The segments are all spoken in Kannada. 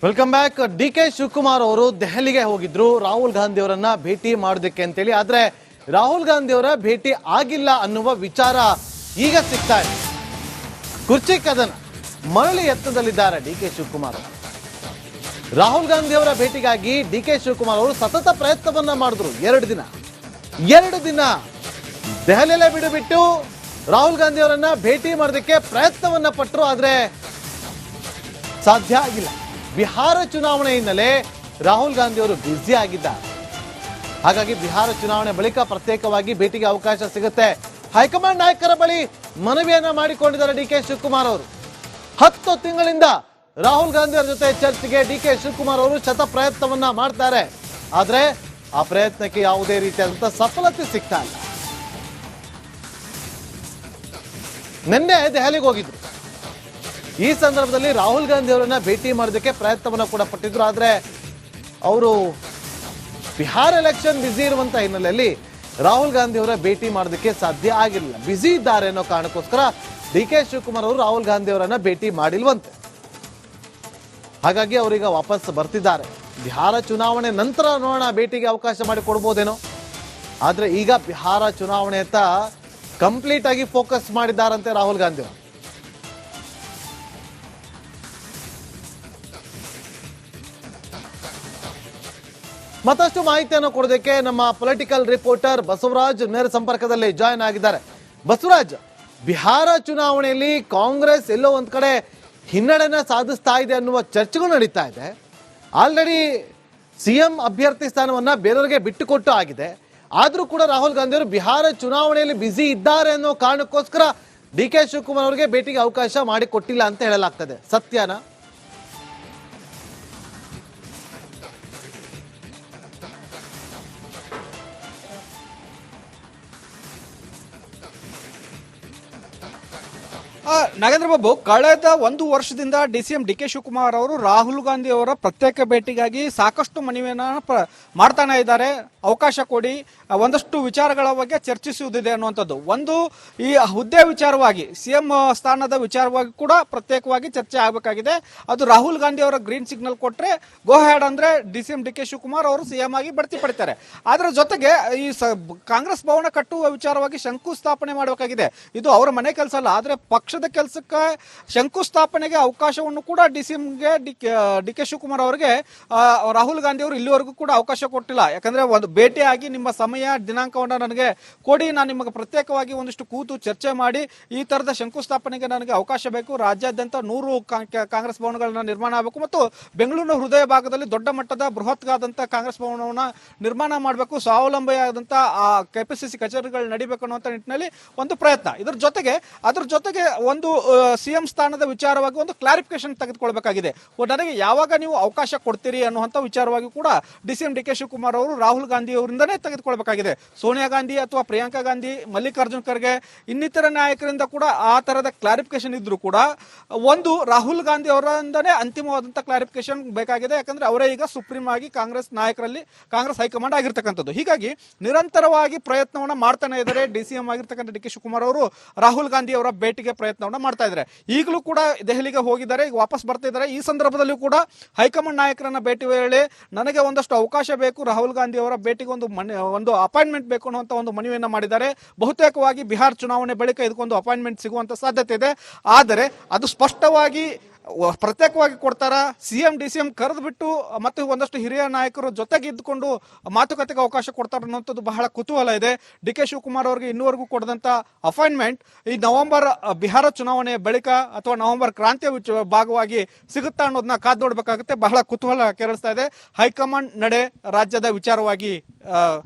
Welcome back. ಡಿ.ಕೆ. ಶಿವಕುಮಾರ್ ಅವರು ದೆಹಲಿಗೆ ಹೋಗಿದ್ರು ರಾಹುಲ್ ಗಾಂಧಿ ಅವರನ್ನ ಭೇಟಿ ಮಾಡೋದಕ್ಕೆ ಅಂತೇಳಿ. ಆದ್ರೆ ರಾಹುಲ್ ಗಾಂಧಿ ಅವರ ಭೇಟಿ ಆಗಿಲ್ಲ ಅನ್ನುವ ವಿಚಾರ ಈಗ ಸಿಗ್ತಾ ಇದೆ. ಕುರ್ಚಿ ಕದನ ಮರಳಿ ಎತ್ತದಲ್ಲಿದ್ದಾರೆ ಡಿ.ಕೆ. ಶಿವಕುಮಾರ್. ರಾಹುಲ್ ಗಾಂಧಿ ಅವರ ಭೇಟಿಗಾಗಿ ಡಿ.ಕೆ. ಶಿವಕುಮಾರ್ ಅವರು ಸತತ ಪ್ರಯತ್ನವನ್ನ ಮಾಡಿದ್ರು. ಎರಡು ದಿನ ದೆಹಲಿಯಲ್ಲೇ ಬಿಟ್ಟು ರಾಹುಲ್ ಗಾಂಧಿ ಅವರನ್ನ ಭೇಟಿ ಮಾಡೋದಕ್ಕೆ ಪ್ರಯತ್ನವನ್ನ ಪಟ್ಟರು. ಆದ್ರೆ ಸಾಧ್ಯ ಆಗಿಲ್ಲ. ಬಿಹಾರ ಚುನಾವಣೆ ಹಿನ್ನೆಲೆ ರಾಹುಲ್ ಗಾಂಧಿ ಅವರು ಬ್ಯುಸಿ ಆಗಿದ್ದಾರೆ. ಹಾಗಾಗಿ ಬಿಹಾರ ಚುನಾವಣೆ ಬಳಿಕ ಪ್ರತ್ಯೇಕವಾಗಿ ಭೇಟಿಗೆ ಅವಕಾಶ ಸಿಗುತ್ತೆ. ಹೈಕಮಾಂಡ್ ನಾಯಕರ ಬಳಿ ಮನವಿಯನ್ನ ಮಾಡಿಕೊಂಡಿದ್ದಾರೆ ಡಿ.ಕೆ. ಶಿವಕುಮಾರ್ ಅವರು. 10 ತಿಂಗಳಿಂದ ರಾಹುಲ್ ಗಾಂಧಿ ಅವರ ಜೊತೆ ಚರ್ಚೆಗೆ ಡಿ.ಕೆ. ಶಿವಕುಮಾರ್ ಅವರು ಶತ ಪ್ರಯತ್ನವನ್ನ ಮಾಡ್ತಾರೆ. ಆದ್ರೆ ಆ ಪ್ರಯತ್ನಕ್ಕೆ ಯಾವುದೇ ರೀತಿಯಾದಂತಹ ಸಫಲತೆ ಸಿಗ್ತಾ ಇಲ್ಲ. ನಿನ್ನೆ ದೆಹಲಿಗೆ ಹೋಗಿದ್ರು. ಈ ಸಂದರ್ಭದಲ್ಲಿ ರಾಹುಲ್ ಗಾಂಧಿ ಅವರನ್ನ ಭೇಟಿ ಮಾಡೋದಕ್ಕೆ ಪ್ರಯತ್ನವನ್ನ ಕೂಡ ಪಟ್ಟಿದ್ರು. ಆದ್ರೆ ಅವರು ಬಿಹಾರ ಎಲೆಕ್ಷನ್ ಬ್ಯುಸಿ ಇರುವಂತ ಹಿನ್ನೆಲೆಯಲ್ಲಿ ರಾಹುಲ್ ಗಾಂಧಿ ಅವರ ಭೇಟಿ ಮಾಡೋದಕ್ಕೆ ಸಾಧ್ಯ ಆಗಿರಲಿಲ್ಲ. ಬ್ಯುಸಿ ಇದ್ದಾರೆ ಅನ್ನೋ ಕಾರಣಕ್ಕೋಸ್ಕರ ಡಿ.ಕೆ. ಶಿವಕುಮಾರ್ ಅವರು ರಾಹುಲ್ ಗಾಂಧಿ ಅವರನ್ನ ಭೇಟಿ ಮಾಡಿಲ್ವಂತೆ. ಹಾಗಾಗಿ ಅವರೀಗ ವಾಪಸ್ ಬರ್ತಿದ್ದಾರೆ. ಬಿಹಾರ ಚುನಾವಣೆ ನಂತರ ನೋಡೋಣ, ಭೇಟಿಗೆ ಅವಕಾಶ ಮಾಡಿ ಕೊಡ್ಬೋದೇನೋ. ಆದ್ರೆ ಈಗ ಬಿಹಾರ ಚುನಾವಣೆಯತ್ತ ಕಂಪ್ಲೀಟ್ ಆಗಿ ಫೋಕಸ್ ಮಾಡಿದ್ದಾರಂತೆ ರಾಹುಲ್ ಗಾಂಧಿ ಅವರು. ಮತ್ತಷ್ಟು ಮಾಹಿತಿಯನ್ನು ಕೊಡೋದಕ್ಕೆ ನಮ್ಮ ಪೊಲಿಟಿಕಲ್ ರಿಪೋರ್ಟರ್ ಬಸವರಾಜ್ ನೇರ ಸಂಪರ್ಕದಲ್ಲಿ ಜಾಯ್ನ್ ಆಗಿದ್ದಾರೆ. ಬಸವರಾಜ್, ಬಿಹಾರ ಚುನಾವಣೆಯಲ್ಲಿ ಕಾಂಗ್ರೆಸ್ ಎಲ್ಲೋ ಒಂದ್ ಕಡೆ ಹಿನ್ನಡೆನ ಸಾಧಿಸ್ತಾ ಇದೆ ಅನ್ನುವ ಚರ್ಚೆಗಳು ನಡೀತಾ ಇದೆ. ಆಲ್ರೆಡಿ ಸಿಎಂ ಅಭ್ಯರ್ಥಿ ಸ್ಥಾನವನ್ನ ಬೇರೆಯವರಿಗೆ ಬಿಟ್ಟುಕೊಟ್ಟು ಆಗಿದೆ. ಆದ್ರೂ ಕೂಡ ರಾಹುಲ್ ಗಾಂಧಿ ಅವರು ಬಿಹಾರ ಚುನಾವಣೆಯಲ್ಲಿ ಬ್ಯುಸಿ ಇದ್ದಾರೆ ಅನ್ನೋ ಕಾರಣಕ್ಕೋಸ್ಕರ ಡಿ.ಕೆ. ಶಿವಕುಮಾರ್ ಅವರಿಗೆ ಭೇಟಿಗೆ ಅವಕಾಶ ಮಾಡಿಕೊಟ್ಟಿಲ್ಲ ಅಂತ ಹೇಳಲಾಗ್ತದೆ. ಸತ್ಯನಾ? ನಾಗೇಂದ್ರ ಬಾಬು, ಕಳೆದ 1 ವರ್ಷದಿಂದ ಡಿಸಿಎಂ ಡಿ.ಕೆ. ಶಿವಕುಮಾರ್ ಅವರು ರಾಹುಲ್ ಗಾಂಧಿ ಅವರ ಪ್ರತ್ಯೇಕ ಭೇಟಿಗಾಗಿ ಸಾಕಷ್ಟು ಮನವಿಯನ್ನ ಮಾಡ್ತಾನೆ ಇದ್ದಾರೆ. ಅವಕಾಶ ಕೊಡಿ, ಒಂದಷ್ಟು ವಿಚಾರಗಳ ಬಗ್ಗೆ ಚರ್ಚಿಸುವುದಿದೆ ಅನ್ನುವಂಥದ್ದು. ಒಂದು, ಈ ಹುದ್ದೆ ವಿಚಾರವಾಗಿ, ಸಿಎಂ ಸ್ಥಾನದ ವಿಚಾರವಾಗಿ ಕೂಡ ಪ್ರತ್ಯೇಕವಾಗಿ ಚರ್ಚೆ ಆಗಬೇಕಾಗಿದೆ. ಅದು ರಾಹುಲ್ ಗಾಂಧಿ ಅವರ ಗ್ರೀನ್ ಸಿಗ್ನಲ್ ಕೊಟ್ಟರೆ ಗೋ ಹ್ಯಾಡ್ ಅಂದ್ರೆ ಡಿಸಿಎಂ ಡಿ.ಕೆ. ಶಿವಕುಮಾರ್ ಅವರು ಸಿಎಂ ಆಗಿ ಬಡ್ತಿ ಪಡಿತಾರೆ. ಅದರ ಜೊತೆಗೆ ಈ ಕಾಂಗ್ರೆಸ್ ಭವನ ಕಟ್ಟುವ ವಿಚಾರವಾಗಿ ಶಂಕುಸ್ಥಾಪನೆ ಮಾಡಬೇಕಾಗಿದೆ. ಇದು ಅವರ ಮನೆ ಕೆಲಸ ಅಲ್ಲ, ಆದ್ರೆ ಪಕ್ಷದ ಕೆಲಸಕ್ಕೆ ಶಂಕುಸ್ಥಾಪನೆಗೆ ಅವಕಾಶವನ್ನು ಕೂಡ ಡಿಸಿಎಂಗೆ ಡಿ.ಕೆ. ಶಿವಕುಮಾರ್ ಅವರಿಗೆ ರಾಹುಲ್ ಗಾಂಧಿ ಅವರು ಇಲ್ಲಿವರೆಗೂ ಕೂಡ ಅವಕಾಶ ಕೊಟ್ಟಿಲ್ಲ. ಯಾಕಂದ್ರೆ ಒಂದು ಭೇಟಿಯಾಗಿ ನಿಮ್ಮ ಸಮಯ ದಿನಾಂಕವನ್ನು ನನಗೆ ಕೊಡಿ, ನಾನು ನಿಮಗೆ ಪ್ರತ್ಯೇಕವಾಗಿ ಒಂದಿಷ್ಟು ಕೂತು ಚರ್ಚೆ ಮಾಡಿ ಈ ತರದ ಶಂಕುಸ್ಥಾಪನೆಗೆ ನನಗೆ ಅವಕಾಶ ಬೇಕು. ರಾಜ್ಯಾದ್ಯಂತ 100 ಕಾಂಗ್ರೆಸ್ ಭವನಗಳನ್ನ ನಿರ್ಮಾಣ ಆಗಬೇಕು ಮತ್ತು ಬೆಂಗಳೂರಿನ ಹೃದಯ ಭಾಗದಲ್ಲಿ ದೊಡ್ಡ ಮಟ್ಟದ ಬೃಹತ್ಗಾದಂತ ಕಾಂಗ್ರೆಸ್ ಭವನವನ್ನ ನಿರ್ಮಾಣ ಮಾಡಬೇಕು. ಸ್ವಾವಲಂಬಿಯಾದಂತ ಆ ಕೆಪಿಸಿಸಿ ಕಚೇರಿಗಳು ನಡೀಬೇಕು ಅನ್ನುವಂಥ ನಿಟ್ಟಿನಲ್ಲಿ ಒಂದು ಪ್ರಯತ್ನ. ಅದ್ರ ಜೊತೆಗೆ ಒಂದು ಸಿಎಂ ಸ್ಥಾನದ ವಿಚಾರವಾಗಿ ಒಂದು ಕ್ಲಾರಿಫಿಕೇಶನ್ ತೆಗೆದುಕೊಳ್ಬೇಕಾಗಿದೆ. ನನಗೆ ಯಾವಾಗ ನೀವು ಅವಕಾಶ ಕೊಡ್ತೀರಿ ಅನ್ನುವಂಥ ವಿಚಾರವಾಗಿ ಕೂಡ ಡಿಸಿಎಂ ಡಿ.ಕೆ. ಶಿವಕುಮಾರ್ ಅವರು ರಾಹುಲ್ ಗಾಂಧಿ ಅವರಿಂದನೇ ತೆಗೆದುಕೊಳ್ಬೇಕಾಗಿದೆ. ಸೋನಿಯಾ ಗಾಂಧಿ ಅಥವಾ ಪ್ರಿಯಾಂಕಾ ಗಾಂಧಿ, ಮಲ್ಲಿಕಾರ್ಜುನ್ ಖರ್ಗೆ, ಇನ್ನಿತರ ನಾಯಕರಿಂದ ಕೂಡ ಆ ತರದ ಕ್ಲಾರಿಫಿಕೇಶನ್ ಇದ್ರು ಕೂಡ ಒಂದು ರಾಹುಲ್ ಗಾಂಧಿ ಅವರಿಂದನೇ ಅಂತಿಮವಾದಂತ ಕ್ಲಾರಿಫಿಕೇಶನ್ ಬೇಕಾಗಿದೆ. ಯಾಕಂದ್ರೆ ಅವರೇ ಈಗ ಸುಪ್ರೀಂ ಆಗಿ ಕಾಂಗ್ರೆಸ್ ನಾಯಕರಲ್ಲಿ ಕಾಂಗ್ರೆಸ್ ಹೈಕಮಾಂಡ್ ಆಗಿರ್ತಕ್ಕಂಥದ್ದು. ಹೀಗಾಗಿ ನಿರಂತರವಾಗಿ ಪ್ರಯತ್ನವನ್ನ ಮಾಡ್ತಾನೆ ಇದ್ದಾರೆ ಡಿಸಿಎಂ ಆಗಿರ್ತಕ್ಕಂಥ ಡಿ.ಕೆ. ಶಿವಕುಮಾರ್ ಅವರು ರಾಹುಲ್ ಗಾಂಧಿ ಅವರ ಭೇಟಿಗೆ ಪ್ರಯತ್ನವನ್ನ ಮಾಡ್ತಾ ಇದ್ದಾರೆ. ಈಗಲೂ ಕೂಡ ದೆಹಲಿಗೆ ಹೋಗಿದ್ದಾರೆ, ಈಗ ವಾಪಸ್ ಬರ್ತಾ ಇದ್ದಾರೆ. ಈ ಸಂದರ್ಭದಲ್ಲೂ ಕೂಡ ಹೈಕಮಾಂಡ್ ನಾಯಕರನ್ನ ಭೇಟಿ ವೇಳೆ ನನಗೆ ಒಂದಷ್ಟು ಅವಕಾಶ ಬೇಕು, ರಾಹುಲ್ ಗಾಂಧಿ ಅವರ ಭೇಟಿಗೆ ಒಂದು ಅಪಾಯಿಂಟ್ಮೆಂಟ್ ಬೇಕು ಅನ್ನುವಂತ ಒಂದು ಮನವಿಯನ್ನ ಮಾಡಿದ್ದಾರೆ. ಬಹುತೇಕವಾಗಿ ಬಿಹಾರ ಚುನಾವಣೆ ಬಳಿಕ ಇದಕ್ಕೊಂದು ಅಪಾಯಿಂಟ್ಮೆಂಟ್ ಸಿಗುವಂತ ಸಾಧ್ಯತೆ ಇದೆ. ಆದರೆ ಅದು ಸ್ಪಷ್ಟವಾಗಿ ಪ್ರತ್ಯೇಕವಾಗಿ ಕೊಡ್ತಾರ, ಸಿಎಂ ಡಿಸಿಎಂ ಕರೆದು ಬಿಟ್ಟು ಮತ್ತು ಒಂದಷ್ಟು ಹಿರಿಯ ನಾಯಕರು ಜೊತೆಗೆ ಇದ್ದುಕೊಂಡು ಮಾತುಕತೆಗೆ ಅವಕಾಶ ಕೊಡ್ತಾರೆ ಅನ್ನೋಂಥದ್ದು ಬಹಳ ಕುತೂಹಲ ಇದೆ. ಡಿ.ಕೆ. ಶಿವಕುಮಾರ್ ಅವರಿಗೆ ಇನ್ನೂವರೆಗೂ ಕೊಡದಂತ ಅಪಾಯಿಂಟ್ಮೆಂಟ್ ಈ ನವೆಂಬರ್ ಬಿಹಾರ ಚುನಾವಣೆಯ ಬಳಿಕ ಅಥವಾ ನವೆಂಬರ್ ಕ್ರಾಂತಿಯ ಭಾಗವಾಗಿ ಸಿಗುತ್ತಾ ಅನ್ನೋದನ್ನ ಕಾದು ನೋಡ್ಬೇಕಾಗುತ್ತೆ. ಬಹಳ ಕುತೂಹಲ ಕೆರಳಿಸ್ತಾ ಇದೆ ಹೈಕಮಾಂಡ್ ನಡೆ ರಾಜ್ಯದ ವಿಚಾರವಾಗಿ.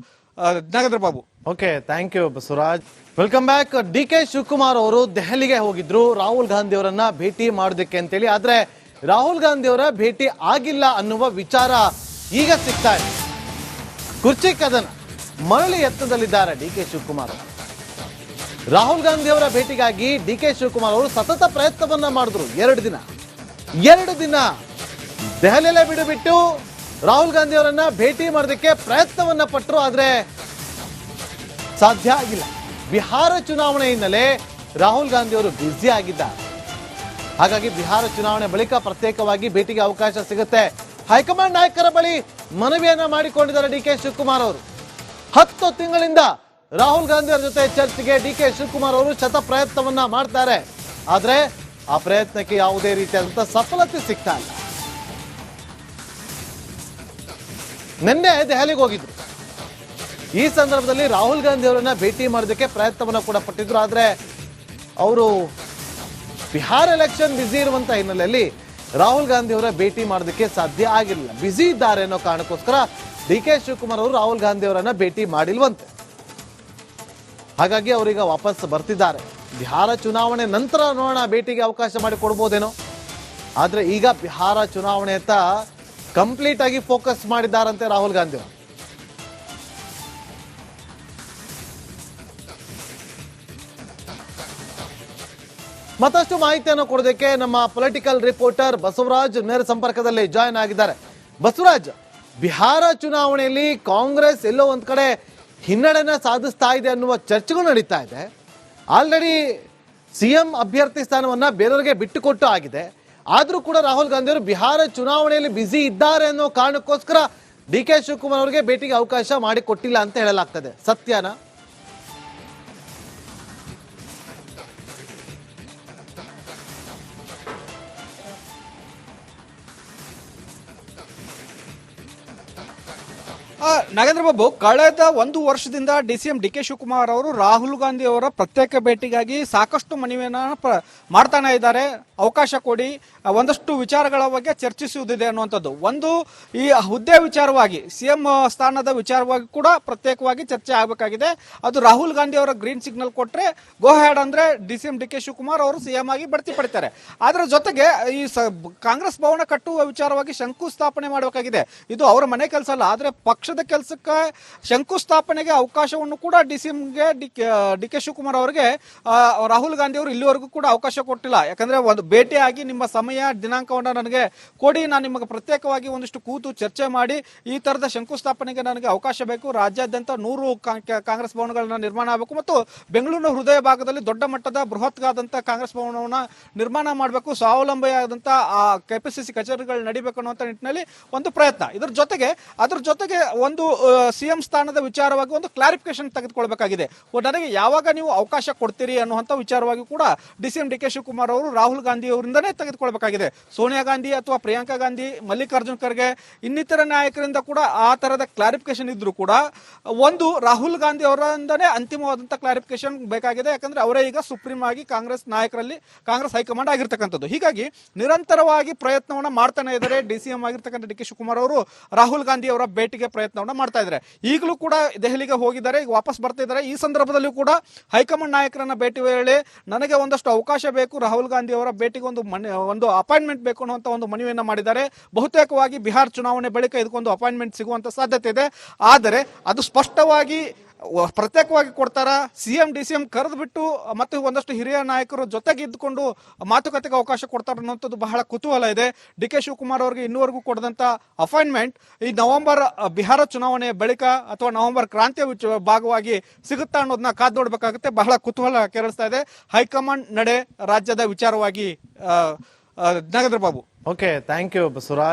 Nagendra Babu. Okay, thank you Basavaraj. Welcome back. D K. Shivakumar ಅವರು ದೆಹಲಿಗೆ ಹೋಗಿದ್ರು ರಾಹುಲ್ ಗಾಂಧಿ ಅವರನ್ನ ಭೇಟಿ ಮಾಡೋದಕ್ಕೆ ಅಂತೇಳಿ. ಆದ್ರೆ ರಾಹುಲ್ ಗಾಂಧಿ ಅವರ ಭೇಟಿ ಆಗಿಲ್ಲ ಅನ್ನುವ ವಿಚಾರ ಈಗ ಸಿಗ್ತಾ ಇದೆ. ಕುರ್ಚಿ ಕದನ ಮರಳಿ ಎತ್ತದಲ್ಲಿದ್ದಾರೆ ಡಿ.ಕೆ. ಶಿವಕುಮಾರ್. ರಾಹುಲ್ ಗಾಂಧಿ ಅವರ ಭೇಟಿಗಾಗಿ ಡಿ.ಕೆ. ಶಿವಕುಮಾರ್ ಅವರು ಸತತ ಪ್ರಯತ್ನವನ್ನ ಮಾಡಿದ್ರು. ಎರಡು ದಿನ ದೆಹಲಿಯಲ್ಲೇ ಬಿಟ್ಟು ರಾಹುಲ್ ಗಾಂಧಿ ಅವರನ್ನ ಭೇಟಿ ಮಾಡೋದಕ್ಕೆ ಪ್ರಯತ್ನವನ್ನ ಪಟ್ಟರು. ಆದ್ರೆ ಸಾಧ್ಯ ಆಗಿಲ್ಲ. ಬಿಹಾರ ಚುನಾವಣೆ ಹಿನ್ನೆಲೆ ರಾಹುಲ್ ಗಾಂಧಿ ಅವರು ಬ್ಯುಸಿ ಆಗಿದ್ದಾರೆ. ಹಾಗಾಗಿ ಬಿಹಾರ ಚುನಾವಣೆ ಬಳಿಕ ಪ್ರತ್ಯೇಕವಾಗಿ ಭೇಟಿಗೆ ಅವಕಾಶ ಸಿಗುತ್ತೆ. ಹೈಕಮಾಂಡ್ ನಾಯಕರ ಬಳಿ ಮನವಿಯನ್ನ ಮಾಡಿಕೊಂಡಿದ್ದಾರೆ ಡಿ ಕೆ ಶಿವಕುಮಾರ್ ಅವರು. 10 ತಿಂಗಳಿಂದ ರಾಹುಲ್ ಗಾಂಧಿ ಅವರ ಜೊತೆ ಚರ್ಚೆಗೆ ಡಿ ಕೆ ಶಿವಕುಮಾರ್ ಅವರು ಶತ ಪ್ರಯತ್ನವನ್ನ ಮಾಡ್ತಾರೆ. ಆದ್ರೆ ಆ ಪ್ರಯತ್ನಕ್ಕೆ ಯಾವುದೇ ರೀತಿಯಾದಂತಹ ಸಫಲತೆ ಸಿಗ್ತಾ ಇಲ್ಲ. ನಿನ್ನೆ ದೆಹಲಿಗೆ ಹೋಗಿದ್ರು. ಈ ಸಂದರ್ಭದಲ್ಲಿ ರಾಹುಲ್ ಗಾಂಧಿ ಅವರನ್ನ ಭೇಟಿ ಮಾಡೋದಕ್ಕೆ ಪ್ರಯತ್ನವನ್ನ ಕೂಡ ಪಟ್ಟಿದ್ರು. ಆದ್ರೆ ಅವರು ಬಿಹಾರ ಎಲೆಕ್ಷನ್ ಬ್ಯುಸಿ ಇರುವಂತ ಹಿನ್ನೆಲೆಯಲ್ಲಿ ರಾಹುಲ್ ಗಾಂಧಿ ಅವರ ಭೇಟಿ ಮಾಡೋದಕ್ಕೆ ಸಾಧ್ಯ ಆಗಿರಲಿಲ್ಲ. ಬ್ಯುಸಿ ಇದ್ದಾರೆ ಅನ್ನೋ ಕಾರಣಕ್ಕೋಸ್ಕರ ಡಿ ಕೆ ಶಿವಕುಮಾರ್ ಅವರು ರಾಹುಲ್ ಗಾಂಧಿ ಅವರನ್ನ ಭೇಟಿ ಮಾಡಿಲ್ವಂತೆ. ಹಾಗಾಗಿ ಅವರೀಗ ವಾಪಸ್ ಬರ್ತಿದ್ದಾರೆ. ಬಿಹಾರ ಚುನಾವಣೆ ನಂತರ ನೋಡೋಣ, ಭೇಟಿಗೆ ಅವಕಾಶ ಮಾಡಿ ಕೊಡ್ಬೋದೇನೋ. ಆದ್ರೆ ಈಗ ಬಿಹಾರ ಚುನಾವಣೆಯತ್ತ ಕಂಪ್ಲೀಟ್ ಆಗಿ ಫೋಕಸ್ ಮಾಡಿದ್ದಾರಂತೆ ರಾಹುಲ್ ಗಾಂಧಿ ಅವರು. ಮತ್ತಷ್ಟು ಮಾಹಿತಿಯನ್ನು ಕೊಡೋದಕ್ಕೆ ನಮ್ಮ ಪೊಲಿಟಿಕಲ್ ರಿಪೋರ್ಟರ್ ಬಸವರಾಜ್ ನೇರ ಸಂಪರ್ಕದಲ್ಲಿ ಜಾಯ್ನ್ ಆಗಿದ್ದಾರೆ. ಬಸವರಾಜ್, ಬಿಹಾರ ಚುನಾವಣೆಯಲ್ಲಿ ಕಾಂಗ್ರೆಸ್ ಎಲ್ಲೋ ಒಂದ್ ಕಡೆ ಹಿನ್ನಡೆನ ಸಾಧಿಸ್ತಾ ಇದೆ ಅನ್ನುವ ಚರ್ಚೆಗಳು ನಡೀತಾ ಇದೆ. ಆಲ್ರೆಡಿ ಸಿಎಂ ಅಭ್ಯರ್ಥಿ ಸ್ಥಾನವನ್ನ ಬೇರೆಯವರಿಗೆ ಬಿಟ್ಟುಕೊಟ್ಟು ಆಗಿದೆ. ಆದ್ರೂ ಕೂಡ ರಾಹುಲ್ ಗಾಂಧಿ ಅವರು ಬಿಹಾರ ಚುನಾವಣೆಯಲ್ಲಿ ಬ್ಯುಸಿ ಇದ್ದಾರೆ ಅನ್ನೋ ಕಾರಣಕ್ಕೋಸ್ಕರ ಡಿ ಕೆ ಶಿವಕುಮಾರ್ ಅವರಿಗೆ ಭೇಟಿಗೆ ಅವಕಾಶ ಮಾಡಿಕೊಟ್ಟಿಲ್ಲ ಅಂತ ಹೇಳಲಾಗ್ತದೆ. ಸತ್ಯನಾ? ನಾಗೇಂದ್ರ ಬಾಬು, ಕಳೆದ 1 ವರ್ಷದಿಂದ ಡಿಸಿಎಂ ಡಿ ಕೆ ಶಿವಕುಮಾರ್ ಅವರು ರಾಹುಲ್ ಗಾಂಧಿ ಅವರ ಪ್ರತ್ಯೇಕ ಭೇಟಿಗಾಗಿ ಸಾಕಷ್ಟು ಮನವಿಯನ್ನ ಮಾಡ್ತಾನೆ ಇದ್ದಾರೆ. ಅವಕಾಶ ಕೊಡಿ, ಒಂದಷ್ಟು ವಿಚಾರಗಳ ಬಗ್ಗೆ ಚರ್ಚಿಸುವುದಿದೆ ಅನ್ನುವಂಥದ್ದು. ಒಂದು, ಈ ಹುದ್ದೆ ವಿಚಾರವಾಗಿ, ಸಿಎಂ ಸ್ಥಾನದ ವಿಚಾರವಾಗಿ ಕೂಡ ಪ್ರತ್ಯೇಕವಾಗಿ ಚರ್ಚೆ ಆಗಬೇಕಾಗಿದೆ. ಅದು ರಾಹುಲ್ ಗಾಂಧಿ ಅವರ ಗ್ರೀನ್ ಸಿಗ್ನಲ್ ಕೊಟ್ಟರೆ ಗೋ ಹ್ಯಾಡ್ ಅಂದ್ರೆ ಡಿಸಿಎಂ ಡಿ ಕೆ ಶಿವಕುಮಾರ್ ಅವರು ಸಿಎಂ ಆಗಿ ಬಡ್ತಿ ಪಡಿತಾರೆ. ಅದರ ಜೊತೆಗೆ ಈ ಕಾಂಗ್ರೆಸ್ ಭವನ ಕಟ್ಟುವ ವಿಚಾರವಾಗಿ ಶಂಕುಸ್ಥಾಪನೆ ಮಾಡಬೇಕಾಗಿದೆ. ಇದು ಅವರ ಮನೆ ಕೆಲಸ ಅಲ್ಲ, ಆದ್ರೆ ಪಕ್ಷದ ಕೆಲಸಕ್ಕೆ ಶಂಕುಸ್ಥಾಪನೆಗೆ ಅವಕಾಶವನ್ನು ಕೂಡ ಡಿಸಿಎಂಗೆ ಡಿ ಕೆ ಶಿವಕುಮಾರ್ ಅವರಿಗೆ ರಾಹುಲ್ ಗಾಂಧಿ ಅವರು ಇಲ್ಲಿವರೆಗೂ ಕೂಡ ಅವಕಾಶ ಕೊಟ್ಟಿಲ್ಲ. ಯಾಕಂದ್ರೆ ಒಂದು ಭೇಟಿಯಾಗಿ ನಿಮ್ಮ ಸಮಯ ದಿನಾಂಕವನ್ನು ನನಗೆ ಕೊಡಿ, ನಾನು ನಿಮಗೆ ಪ್ರತ್ಯೇಕವಾಗಿ ಒಂದಿಷ್ಟು ಕೂತು ಚರ್ಚೆ ಮಾಡಿ ಈ ತರದ ಶಂಕುಸ್ಥಾಪನೆಗೆ ನನಗೆ ಅವಕಾಶ ಬೇಕು. ರಾಜ್ಯಾದ್ಯಂತ 100 ಕಾಂಗ್ರೆಸ್ ಭವನಗಳನ್ನ ನಿರ್ಮಾಣ ಆಗಬೇಕು ಮತ್ತು ಬೆಂಗಳೂರಿನ ಹೃದಯ ಭಾಗದಲ್ಲಿ ದೊಡ್ಡ ಮಟ್ಟದ ಬೃಹತ್ಗಾದಂತ ಕಾಂಗ್ರೆಸ್ ಭವನವನ್ನ ನಿರ್ಮಾಣ ಮಾಡಬೇಕು. ಸ್ವಾವಲಂಬಿಯಾದಂತ ಆ ಕೆಪಿಸಿಸಿ ಕಚೇರಿಗಳು ನಡಿಬೇಕು ಅನ್ನುವಂಥ ನಿಟ್ಟಿನಲ್ಲಿ ಒಂದು ಪ್ರಯತ್ನ. ಅದ್ರ ಜೊತೆಗೆ ಒಂದು ಸಿಎಂ ಸ್ಥಾನದ ವಿಚಾರವಾಗಿ ಒಂದು ಕ್ಲಾರಿಫಿಕೇಶನ್ ತೆಗೆದುಕೊಳ್ಬೇಕಾಗಿದೆ. ನನಗೆ ಯಾವಾಗ ನೀವು ಅವಕಾಶ ಕೊಡ್ತೀರಿ ಅನ್ನುವಂಥ ವಿಚಾರವಾಗಿ ಕೂಡ ಡಿಸಿಎಂ ಡಿ ಕೆ ಶಿವಕುಮಾರ್ ಅವರು ರಾಹುಲ್ ಗಾಂಧಿ ಅವರಿಂದನೇ ತೆಗೆದುಕೊಳ್ಬೇಕಾಗಿದೆ. ಸೋನಿಯಾ ಗಾಂಧಿ ಅಥವಾ ಪ್ರಿಯಾಂಕಾ ಗಾಂಧಿ, ಮಲ್ಲಿಕಾರ್ಜುನ್ ಖರ್ಗೆ, ಇನ್ನಿತರ ನಾಯಕರಿಂದ ಕೂಡ ಆ ತರದ ಕ್ಲಾರಿಫಿಕೇಶನ್ ಇದ್ರೂ ಕೂಡ ಒಂದು ರಾಹುಲ್ ಗಾಂಧಿ ಅವರಿಂದನೇ ಅಂತಿಮವಾದಂಥ ಕ್ಲಾರಿಫಿಕೇಶನ್ ಬೇಕಾಗಿದೆ. ಯಾಕಂದ್ರೆ ಅವರೇ ಈಗ ಸುಪ್ರೀಂ ಆಗಿ ಕಾಂಗ್ರೆಸ್ ನಾಯಕರಲ್ಲಿ ಕಾಂಗ್ರೆಸ್ ಹೈಕಮಾಂಡ್ ಆಗಿರ್ತಕ್ಕಂಥದ್ದು. ಹೀಗಾಗಿ ನಿರಂತರವಾಗಿ ಪ್ರಯತ್ನವನ್ನ ಮಾಡ್ತಾನೆ ಇದ್ದಾರೆ ಡಿಸಿಎಂ ಆಗಿರ್ತಕ್ಕಂಥ ಡಿ ಕೆ ಶಿವಕುಮಾರ್ ಅವರು ರಾಹುಲ್ ಗಾಂಧಿ ಅವರ ಭೇಟಿಗೆ ಪ್ರಯತ್ನವನ್ನ ಮಾಡ್ತಾ ಇದ್ದಾರೆ. ಈಗಲೂ ಕೂಡ ದೆಹಲಿಗೆ ಹೋಗಿದ್ದಾರೆ, ಈಗ ವಾಪಸ್ ಬರ್ತಾ ಇದ್ದಾರೆ. ಈ ಸಂದರ್ಭದಲ್ಲೂ ಕೂಡ ಹೈಕಮಾಂಡ್ ನಾಯಕರನ್ನ ಭೇಟಿ ವೇಳೆ ನನಗೆ ಒಂದಷ್ಟು ಅವಕಾಶ ಬೇಕು, ರಾಹುಲ್ ಗಾಂಧಿ ಅವರ ಭೇಟಿಗೆ ಒಂದು ಅಪಾಯಿಂಟ್ಮೆಂಟ್ ಬೇಕು ಅನ್ನುವಂತ ಒಂದು ಮನವಿಯನ್ನ ಮಾಡಿದ್ದಾರೆ. ಬಹುತೇಕವಾಗಿ ಬಿಹಾರ ಚುನಾವಣೆ ಬಳಿಕ ಇದಕ್ಕೊಂದು ಅಪಾಯಿಂಟ್ಮೆಂಟ್ ಸಿಗುವಂತ ಸಾಧ್ಯತೆ ಇದೆ. ಆದರೆ ಅದು ಸ್ಪಷ್ಟವಾಗಿ ಪ್ರತ್ಯೇಕವಾಗಿ ಕೊಡ್ತಾರ, ಸಿಎಂ ಡಿಸಿಎಂ ಕರೆದು ಬಿಟ್ಟು ಮತ್ತು ಒಂದಷ್ಟು ಹಿರಿಯ ನಾಯಕರು ಜೊತೆಗೆ ಇದ್ದುಕೊಂಡು ಮಾತುಕತೆಗೆ ಅವಕಾಶ ಕೊಡ್ತಾರೆ ಅನ್ನೋಂಥದ್ದು ಬಹಳ ಕುತೂಹಲ ಇದೆ. ಡಿ ಕೆ ಶಿವಕುಮಾರ್ ಅವರಿಗೆ ಇನ್ನೂವರೆಗೂ ಕೊಡದಂತ ಅಪಾಯಿಂಟ್ಮೆಂಟ್ ಈ ನವೆಂಬರ್ ಬಿಹಾರ ಚುನಾವಣೆಯ ಬಳಿಕ ಅಥವಾ ನವೆಂಬರ್ ಕ್ರಾಂತಿಯ ಭಾಗವಾಗಿ ಸಿಗುತ್ತಾ ಅನ್ನೋದನ್ನ ಕಾದು ನೋಡ್ಬೇಕಾಗುತ್ತೆ. ಬಹಳ ಕುತೂಹಲ ಕೆರಳಿಸ್ತಾ ಇದೆ ಹೈಕಮಾಂಡ್ ನಡೆ ರಾಜ್ಯದ ವಿಚಾರವಾಗಿ. Nagendra Babu. Okay, thank you Basavaraj.